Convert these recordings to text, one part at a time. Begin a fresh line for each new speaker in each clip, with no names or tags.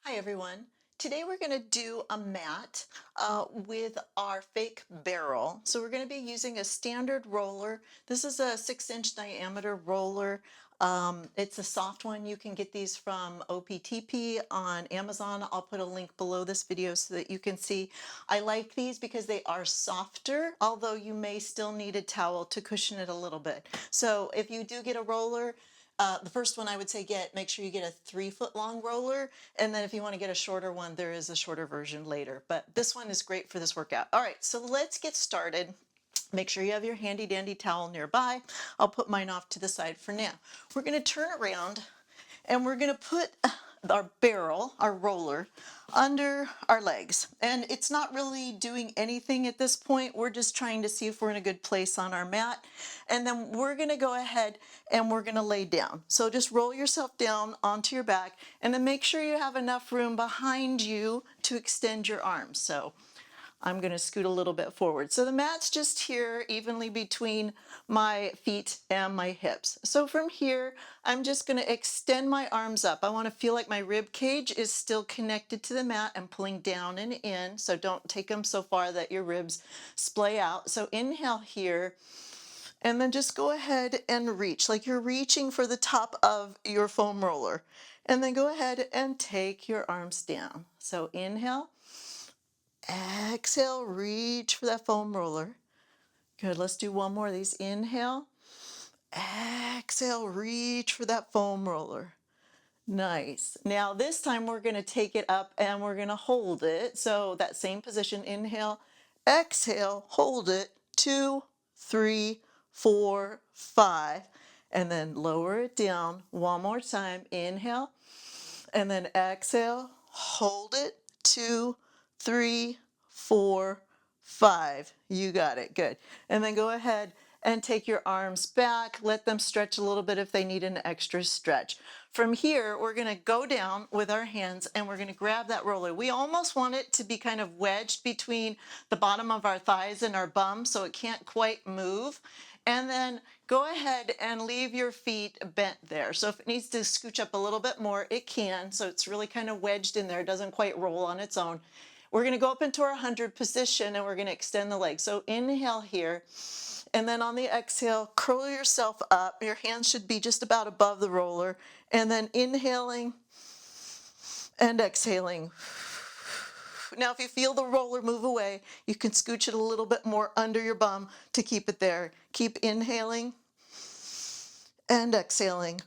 Hi everyone. Today we're going to do a mat with our fake barrel. So we're going to be using a standard roller. This is a 6-inch diameter roller. It's a soft one. You can get these from OPTP on Amazon. I'll put a link below this video so that you can see. I like these because they are softer, although you may still need a towel to cushion it a little bit. So if you do get a roller, the first one I would say make sure you get a 3-foot long roller. And then if you want to get a shorter one, there is a shorter version later. But this one is great for this workout. All right, so let's get started. Make sure you have your handy dandy towel nearby. I'll put mine off to the side for now. We're going to turn around and we're going to put our barrel, our roller, under our legs. And it's not really doing anything at this point. We're just trying to see if we're in a good place on our mat. And then we're going to go ahead and we're going to lay down. So just roll yourself down onto your back and then make sure you have enough room behind you to extend your arms. So I'm going to scoot a little bit forward. So the mat's just here evenly between my feet and my hips. So from here, I'm just going to extend my arms up. I want to feel like my rib cage is still connected to the mat and pulling down and in. So don't take them so far that your ribs splay out. So inhale here. And then just go ahead and reach, like you're reaching for the top of your foam roller. And then go ahead and take your arms down. So inhale. Exhale, reach for that foam roller. Good, let's do one more of these. Inhale, exhale, reach for that foam roller. Nice. Now this time we're going to take it up and we're going to hold it. So that same position, inhale, exhale, hold it, 2, 3, 4, 5, and then lower it down one more time. Inhale, and then exhale, hold it, 2, 3, 4, 5. You got it. Good. And then go ahead and take your arms back. Let them stretch a little bit if they need an extra stretch. From here, we're going to go down with our hands and we're going to grab that roller. We almost want it to be kind of wedged between the bottom of our thighs and our bum so it can't quite move. And then go ahead and leave your feet bent there. So if it needs to scooch up a little bit more, it can. So it's really kind of wedged in there. It doesn't quite roll on its own. We're going to go up into our 100 position and we're going to extend the legs. So inhale here. And then on the exhale, curl yourself up. Your hands should be just about above the roller. And then inhaling and exhaling. Now, if you feel the roller move away, you can scooch it a little bit more under your bum to keep it there. Keep inhaling and exhaling.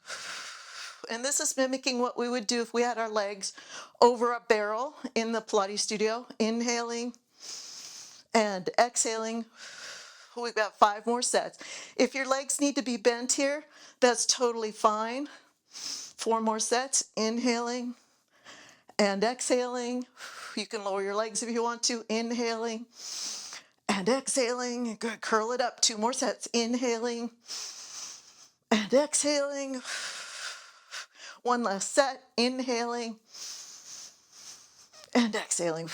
And this is mimicking what we would do if we had our legs over a barrel in the Pilates studio. Inhaling and exhaling. We've got 5 more sets. If your legs need to be bent here, that's totally fine. 4 more sets. Inhaling and exhaling. You can lower your legs if you want to. Inhaling and exhaling. Good. Curl it up. 2 more sets. Inhaling and exhaling. 1 last set. Inhaling and exhaling.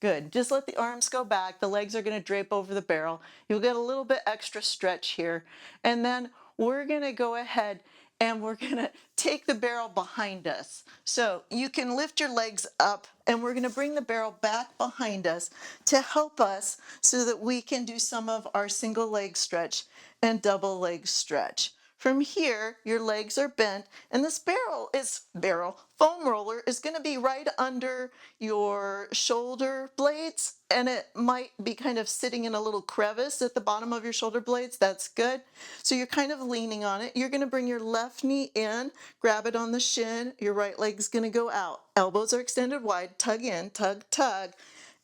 Good. Just let the arms go back. The legs are going to drape over the barrel. You'll get a little bit extra stretch here. And then we're going to go ahead and we're going to take the barrel behind us. So you can lift your legs up and we're going to bring the barrel back behind us to help us so that we can do some of our single leg stretch and double leg stretch. From here, your legs are bent, and this foam roller is going to be right under your shoulder blades, and it might be kind of sitting in a little crevice at the bottom of your shoulder blades. That's good. So you're kind of leaning on it. You're going to bring your left knee in, grab it on the shin. Your right leg's going to go out. Elbows are extended wide. Tug in, tug, tug,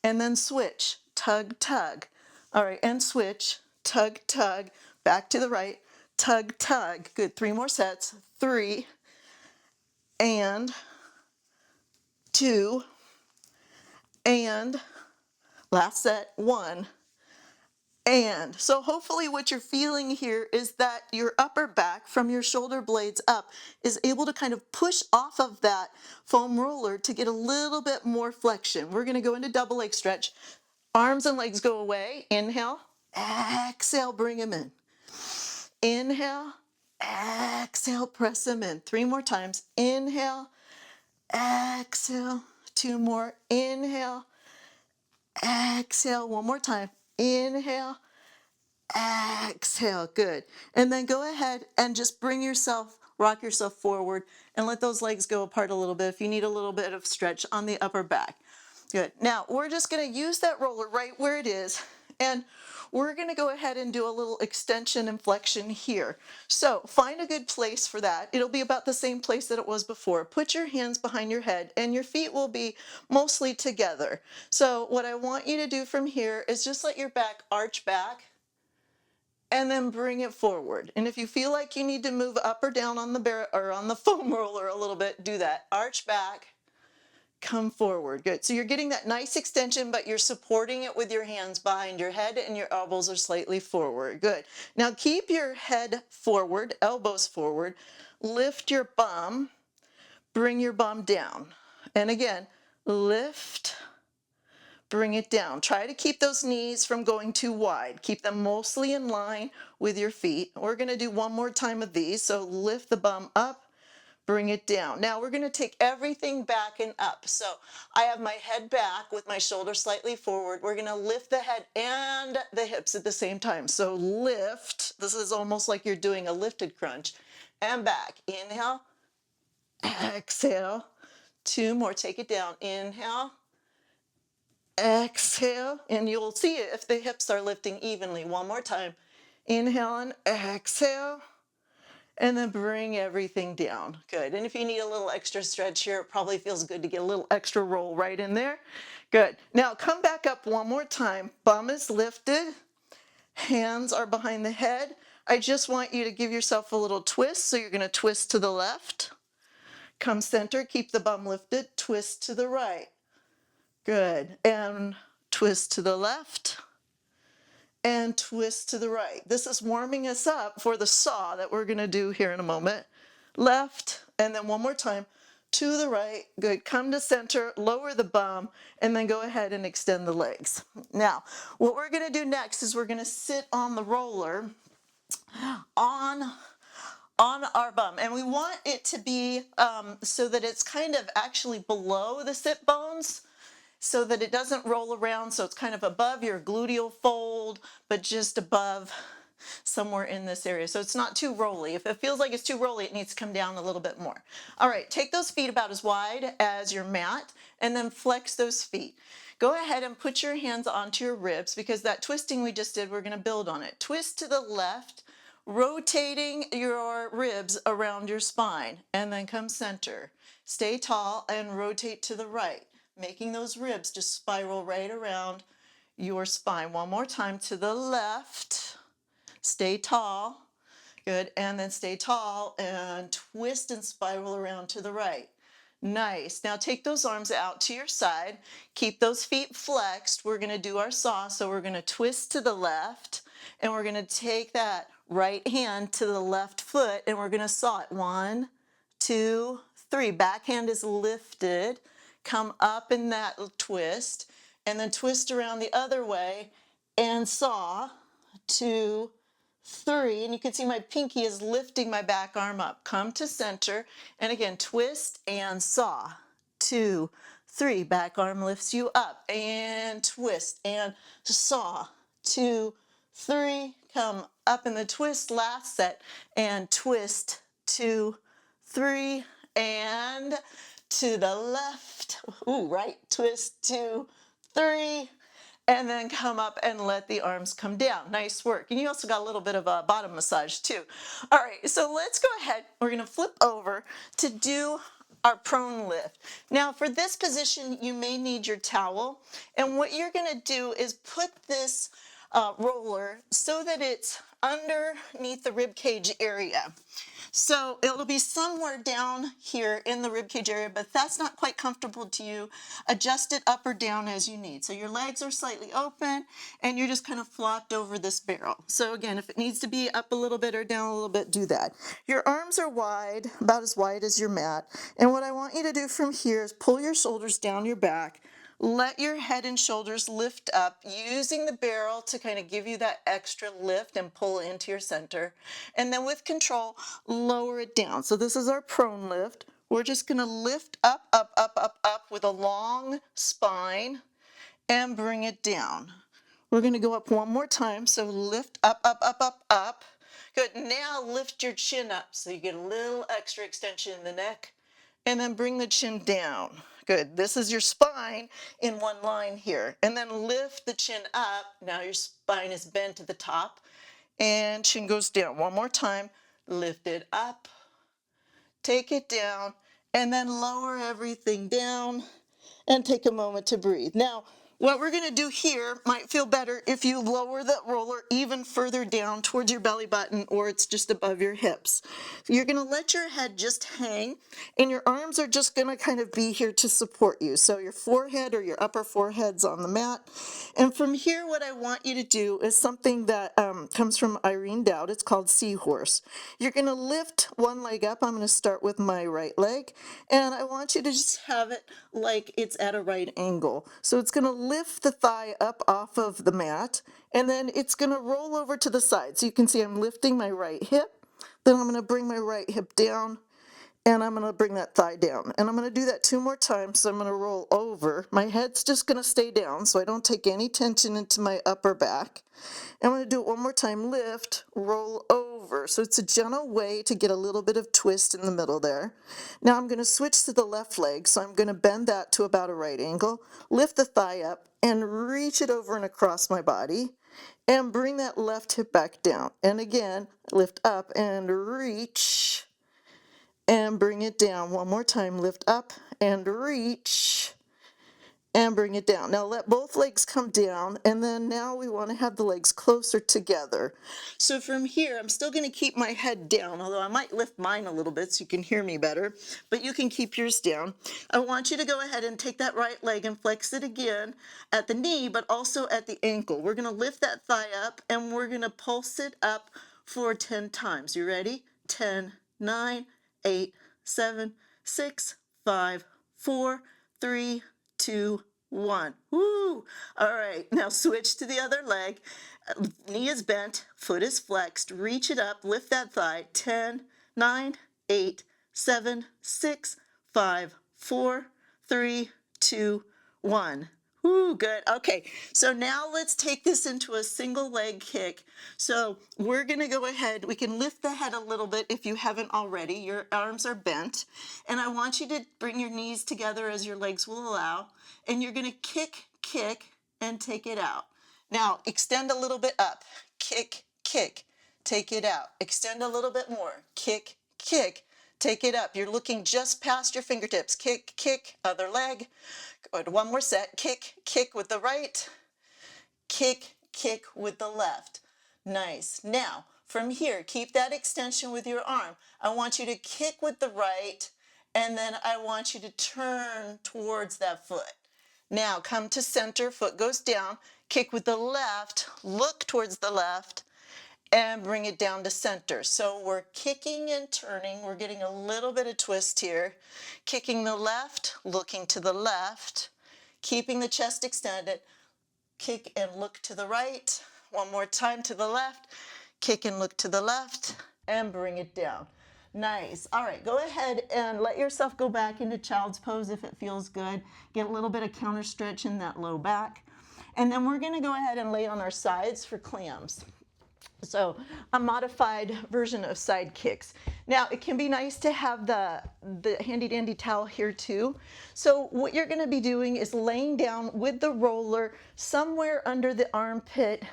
and then switch. Tug, tug. All right, and switch. Tug, tug. Back to the right. Tug, tug. Good. 3 more sets. 3 and 2 and last set. 1 and. So hopefully what you're feeling here is that your upper back from your shoulder blades up is able to kind of push off of that foam roller to get a little bit more flexion. We're going to go into double leg stretch. Arms and legs go away. Inhale. Exhale. Bring them in. Inhale. exhale, press them in. 3 more times. Inhale, exhale. 2 more. Inhale, exhale. 1 more time. Inhale, exhale. Good. And then go ahead and just rock yourself forward and let those legs go apart a little bit if you need a little bit of stretch on the upper back. Good. Now we're just going to use that roller right where it is, and we're going to go ahead and do a little extension and flexion here. So find a good place for that. It'll be about the same place that it was before. Put your hands behind your head and your feet will be mostly together. So what I want you to do from here is just let your back arch back and then bring it forward. And if you feel like you need to move up or down on the foam roller a little bit, do that. Arch back, come forward. Good. So you're getting that nice extension, but you're supporting it with your hands behind your head and your elbows are slightly forward. Good. Now keep your head forward, elbows forward. Lift your bum, bring your bum down. And again, lift, bring it down. Try to keep those knees from going too wide. Keep them mostly in line with your feet. We're going to do one more time of these. So lift the bum up, bring it down. Now we're going to take everything back and up. So I have my head back with my shoulders slightly forward. We're going to lift the head and the hips at the same time. So lift. This is almost like you're doing a lifted crunch. And back. Inhale. Exhale. 2 more. Take it down. Inhale. Exhale. And you'll see it if the hips are lifting evenly. One more time. Inhale and exhale. And then bring everything down. Good. And if you need a little extra stretch here, it probably feels good to get a little extra roll right in there. Good. Now come back up one more time. Bum is lifted. Hands are behind the head. I just want you to give yourself a little twist. So you're going to twist to the left. Come center. Keep the bum lifted. Twist to the right. Good. And twist to the left. And twist to the right. This is warming us up for the saw that we're going to do here in a moment. Left, and then one more time, to the right. Good. Come to center, lower the bum, and then go ahead and extend the legs. Now, what we're going to do next is we're going to sit on the roller on our bum, and we want it to be so that it's kind of actually below the sit bones, so that it doesn't roll around, so it's kind of above your gluteal fold, but just above somewhere in this area. So it's not too rolly. If it feels like it's too rolly, it needs to come down a little bit more. All right, take those feet about as wide as your mat and then flex those feet. Go ahead and put your hands onto your ribs because that twisting we just did, we're going to build on it. Twist to the left, rotating your ribs around your spine, and then come center. Stay tall and rotate to the right, making those ribs just spiral right around your spine. One more time to the left. Stay tall. Good. And then stay tall and twist and spiral around to the right. Nice. Now take those arms out to your side. Keep those feet flexed. We're going to do our saw. So we're going to twist to the left and we're going to take that right hand to the left foot and we're going to saw it. 1, 2, 3. Back hand is lifted. Come up in that twist and then twist around the other way and saw. 2, 3, and you can see my pinky is lifting my back arm up. Come to center, and again, twist and saw. 2, 3, back arm lifts you up, and twist and saw. 2, 3, come up in the twist, last set, and twist. 2, 3, and to the left. Ooh, right, twist. 2, 3, and then come up and let the arms come down. Nice work. And you also got a little bit of a bottom massage too. All right, so let's go ahead. We're going to flip over to do our prone lift. Now for this position, you may need your towel. And what you're going to do is put this roller so that it's underneath the rib cage area. So it'll be somewhere down here in the ribcage area, but if that's not quite comfortable to you, adjust it up or down as you need. So your legs are slightly open and you're just kind of flopped over this barrel. So again, if it needs to be up a little bit or down a little bit, do that. Your arms are wide, about as wide as your mat. And what I want you to do from here is pull your shoulders down your back, Let your head and shoulders lift up, using the barrel to kind of give you that extra lift and pull into your center. And then with control, lower it down. So this is our prone lift. We're just going to lift up, up, up, up, up with a long spine and bring it down. We're going to go up one more time. So lift up, up, up, up, up. Good. Now lift your chin up so you get a little extra extension in the neck. And then bring the chin down. Good. This is your spine in one line here. And then lift the chin up. Now your spine is bent to the top. And chin goes down. One more time. Lift it up. Take it down. And then lower everything down. And take a moment to breathe. Now, what we're going to do here might feel better if you lower that roller even further down towards your belly button, or it's just above your hips. You're going to let your head just hang, and your arms are just going to kind of be here to support you. So your forehead or your upper forehead's on the mat. And from here, what I want you to do is something that comes from Irene Dowd. It's called Seahorse. You're going to lift one leg up. I'm going to start with my right leg, and I want you to just have it like it's at a right angle. So it's going to lift the thigh up off of the mat, and then it's going to roll over to the side. So you can see I'm lifting my right hip, then I'm going to bring my right hip down, and I'm going to bring that thigh down. And I'm going to do that 2 more times. So I'm going to roll over. My head's just going to stay down so I don't take any tension into my upper back. I'm going to do it one more time. Lift, roll over. So it's a gentle way to get a little bit of twist in the middle there. Now I'm going to switch to the left leg. So I'm going to bend that to about a right angle, lift the thigh up, and reach it over and across my body. And bring that left hip back down. And again, lift up and reach. And bring it down. One more time. Lift up and reach. And bring it down. Now let both legs come down, and then now we want to have the legs closer together. So from here, I'm still going to keep my head down, although I might lift mine a little bit so you can hear me better, but you can keep yours down. I want you to go ahead and take that right leg and flex it again at the knee, but also at the ankle. We're going to lift that thigh up, and we're going to pulse it up for 10 times. You ready? 10, 9, 8, 7, 6, 5, 4, 3, 2, 1. Woo! All right, now switch to the other leg. Knee is bent, foot is flexed. Reach it up, lift that thigh. 10, 9, 8, 7, 6, 5, 4, 3, 2, 1. Ooh, good. Okay, so now let's take this into a single leg kick. So we're going to go ahead. We can lift the head a little bit if you haven't already. Your arms are bent. And I want you to bring your knees together as your legs will allow. And you're going to kick, kick, and take it out. Now, extend a little bit up. Kick, kick, take it out. Extend a little bit more. Kick, kick, take it up. You're looking just past your fingertips. Kick, kick, other leg. Good. One more set. Kick, kick with the right. Kick, kick with the left. Nice. Now, from here, keep that extension with your arm. I want you to kick with the right, and then I want you to turn towards that foot. Now, come to center, foot goes down, kick with the left, look towards the left, and bring it down to center. So we're kicking and turning. We're getting a little bit of twist here. Kicking the left, looking to the left, keeping the chest extended. Kick and look to the right. One more time to the left. Kick and look to the left, and bring it down. Nice. All right, go ahead and let yourself go back into child's pose if it feels good. Get a little bit of counter stretch in that low back. And then we're going to go ahead and lay on our sides for clams. So a modified version of side kicks. Now it can be nice to have the handy dandy towel here too. So what you're going to be doing is laying down with the roller somewhere under the armpit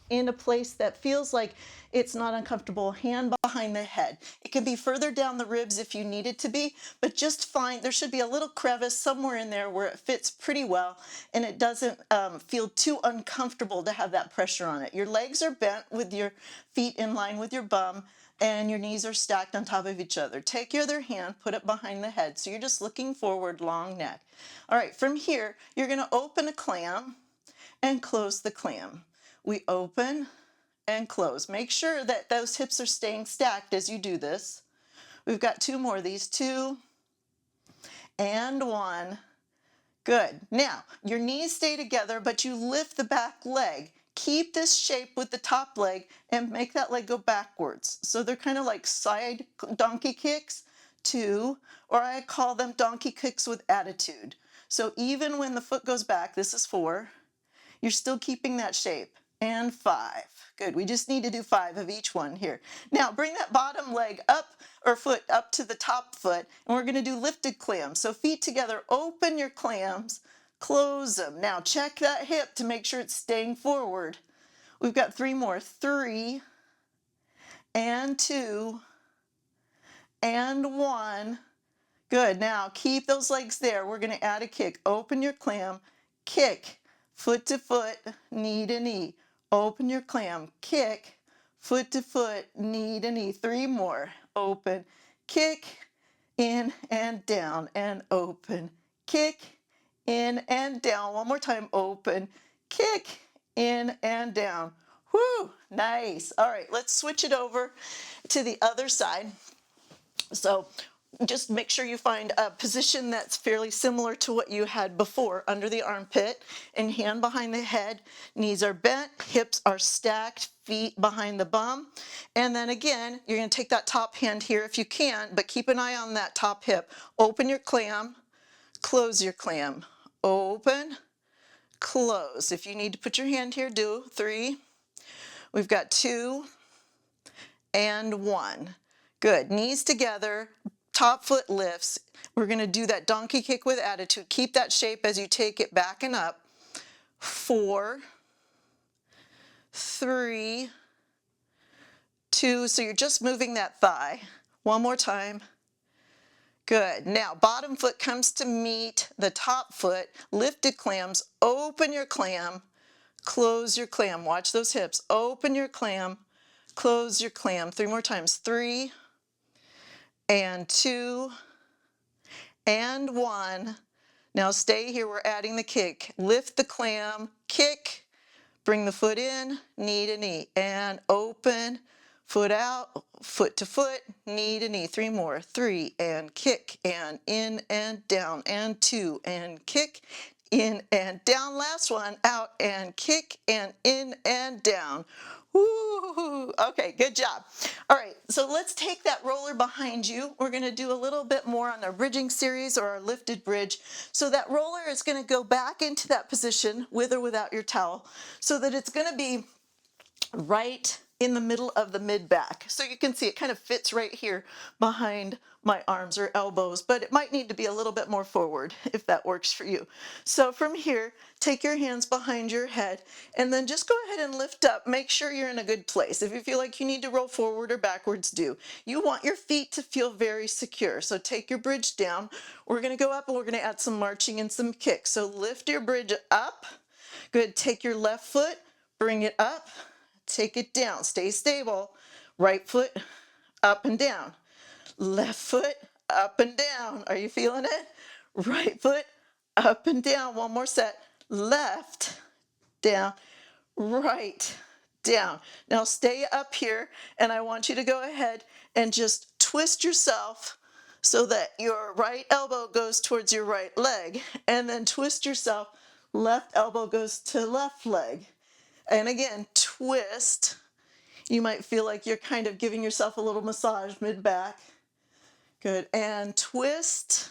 in a place that feels like it's not uncomfortable, hand behind the head. It can be further down the ribs if you need it to be, but just find there should be a little crevice somewhere in there where it fits pretty well and it doesn't feel too uncomfortable to have that pressure on it. Your legs are bent with your feet in line with your bum and your knees are stacked on top of each other. Take your other hand, put it behind the head. So you're just looking forward, long neck. All right, from here, you're gonna open a clam and close the clam. We open and close. Make sure that those hips are staying stacked as you do this. We've got 2 more of these, 2 and 1. Good. Now, your knees stay together, but you lift the back leg. Keep this shape with the top leg and make that leg go backwards. So they're kind of like side donkey kicks, 2, or I call them donkey kicks with attitude. So even when the foot goes back, this is 4, you're still keeping that shape. And 5. Good. We just need to do 5 of each one here. Now bring that bottom leg up or foot up to the top foot, and we're going to do lifted clams. So feet together, open your clams, close them. Now check that hip to make sure it's staying forward. We've got 3 more. 3 and 2 and 1. Good. Now keep those legs there. We're going to add a kick. Open your clam, kick, foot to foot, knee to knee. Open your clam, kick, foot to foot, knee to knee. 3 more. Open, kick, in and down, and open, kick, in and down. One more time. Open, kick, in and down. Whoo, nice. All right, let's switch it over to the other side. So just make sure you find a position that's fairly similar to what you had before, under the armpit, and hand behind the head. Knees are bent, hips are stacked, feet behind the bum. And then again, you're going to take that top hand here if you can, but keep an eye on that top hip. Open your clam, close your clam. Open, close. If you need to put your hand here, do. 3. We've got 2 and 1. Good. Knees together, top foot lifts. We're going to do that donkey kick with attitude. Keep that shape as you take it back and up. 4, 3, 2. So you're just moving that thigh. One more time. Good. Now, bottom foot comes to meet the top foot. Lifted clams. Open your clam. Close your clam. Watch those hips. Open your clam. Close your clam. 3 more times. 3 and 2 and 1. Now stay here. We're adding the kick. Lift the clam, kick, bring the foot in, knee to knee, and open, foot out, foot to foot, knee to knee. 3 more. 3 and kick, and in and down, and 2 and kick, in and down. Last one, out and kick, and in and down. Woo! Okay, good job. All right, so let's take that roller behind you. We're going to do a little bit more on our bridging series, or our lifted bridge. So that roller is going to go back into that position with or without your towel, so that it's going to be right in the middle of the mid back. So you can see it kind of fits right here behind my arms or elbows, but it might need to be a little bit more forward if that works for you. So from here, take your hands behind your head and then just go ahead and lift up. Make sure you're in a good place. If you feel like you need to roll forward or backwards, do. You want your feet to feel very secure. So take your bridge down. We're going to go up and we're going to add some marching and some kicks. So lift your bridge up. Good. Take your left foot, bring it up. Take it down. Stay stable. Right foot up and down. Left foot up and down. Are you feeling it? Right foot up and down. One more set. Left, down, right, down. Now stay up here, and I want you to go ahead and just twist yourself so that your right elbow goes towards your right leg, and then twist yourself. Left elbow goes to left leg. And again, twist. You might feel like you're kind of giving yourself a little massage mid-back. Good. And twist.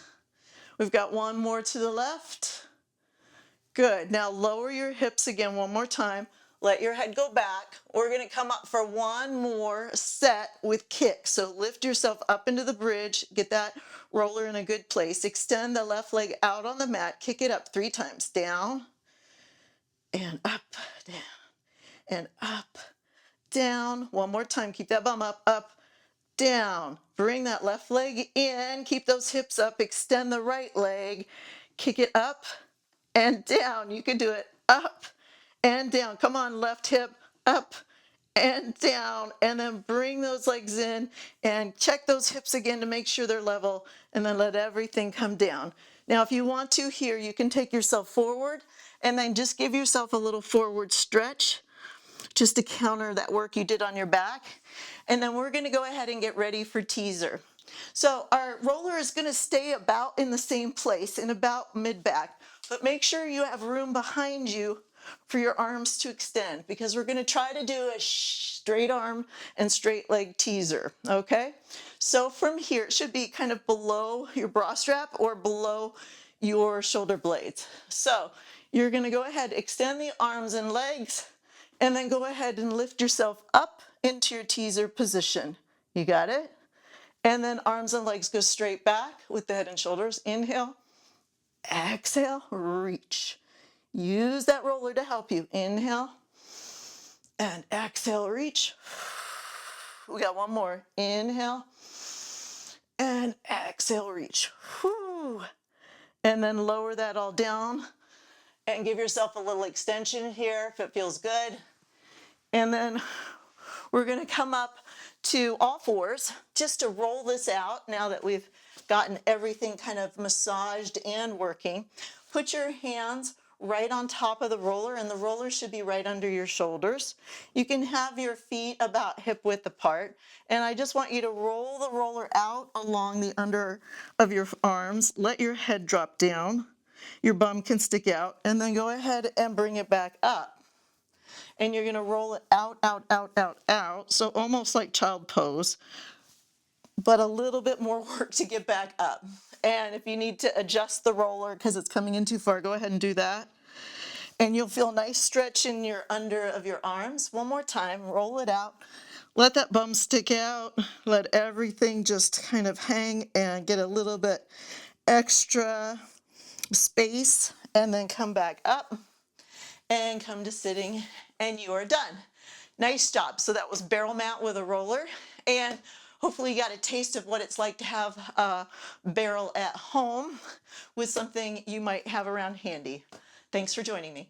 We've got one more to the left. Good. Now lower your hips again one more time. Let your head go back. We're going to come up for one more set with kicks. So lift yourself up into the bridge. Get that roller in a good place. Extend the left leg out on the mat. Kick it up 3 times. Down and up, down and up, down. One more time. Keep that bum up, down. Bring that left leg in. Keep those hips up. Extend the right leg. Kick it up and down. You can do it up and down. Come on, left hip up and down. And then bring those legs in and check those hips again to make sure they're level, and then let everything come down. Now, if you want to here, you can take yourself forward and then just give yourself a little forward stretch, just to counter that work you did on your back. And then we're going to go ahead and get ready for teaser. So our roller is going to stay about in the same place, in about mid-back. But make sure you have room behind you for your arms to extend, because we're going to try to do a straight arm and straight leg teaser, okay? So from here, it should be kind of below your bra strap or below your shoulder blades. So you're going to go ahead, extend the arms and legs, and then go ahead and lift yourself up into your teaser position. You got it? And then arms and legs go straight back with the head and shoulders. Inhale, exhale, reach. Use that roller to help you. Inhale and exhale, reach. We got one more. Inhale and exhale, reach. Whew. And then lower that all down and give yourself a little extension here if it feels good. And then we're going to come up to all fours just to roll this out now that we've gotten everything kind of massaged and working. Put your hands right on top of the roller, and the roller should be right under your shoulders. You can have your feet about hip width apart, and I just want you to roll the roller out along the under of your arms. Let your head drop down. Your bum can stick out, and then go ahead and bring it back up. And you're going to roll it out, out, out, out, out. So almost like child pose, but a little bit more work to get back up. And if you need to adjust the roller because it's coming in too far, go ahead and do that. And you'll feel a nice stretch in your under of your arms. One more time, roll it out. Let that bum stick out. Let everything just kind of hang and get a little bit extra space, and then come back up and come to sitting, and you are done. Nice job. So that was barrel mount with a roller, and hopefully you got a taste of what it's like to have a barrel at home with something you might have around handy. Thanks for joining me.